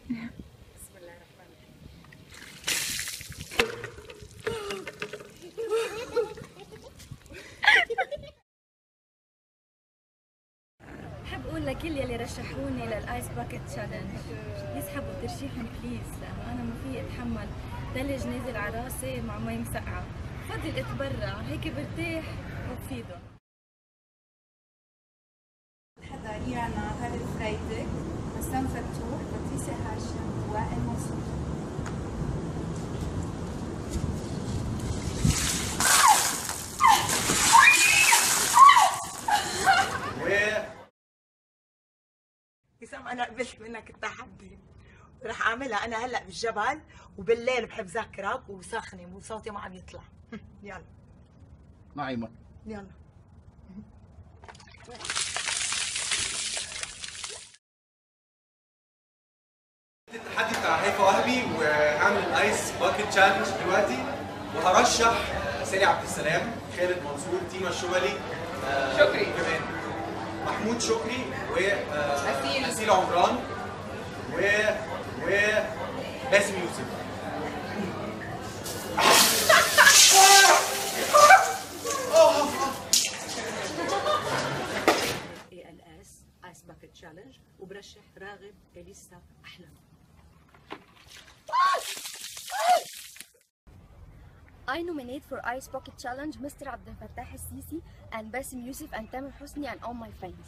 بسم الله الرحمن الرحيم. بحب اقول لكل يلي رشحوني للايس باكيت تشالنج يسحبوا ترشيحهم بليز، لانه انا ما في اتحمل ثلج نازل على راسي مع مي مسقعه. بفضل اتبرع هيك برتاح وبفيدهم. حضارينا هاري فريدريك، بسام فتوح، باتريسيا هاشم، وائل منصور. هيثم، انا قبلت منك التحدي، رح اعملها انا هلا بالجبل، وبالليل بحب ذاكرك وسخني وصوتي ما عم يطلع. يلا معي مر. يلا. التحدي بتاع هيفا وهبي، وهعمل الايس باكيت تشالنج دلوقتي، وهرشح سالي عبد السلام، خالد منصور، تيما الشمالي، شكري كمان، محمود شكري، وأسيل عمران، و باسم يوسف. ALS ايس باكيت تشالنج، وبرشح راغب اليسا احلام. I nominate for Ice Bucket Challenge Mr. Abdel Fattah Sisi and Basim Yusuf and Tamer Hosni and all my friends.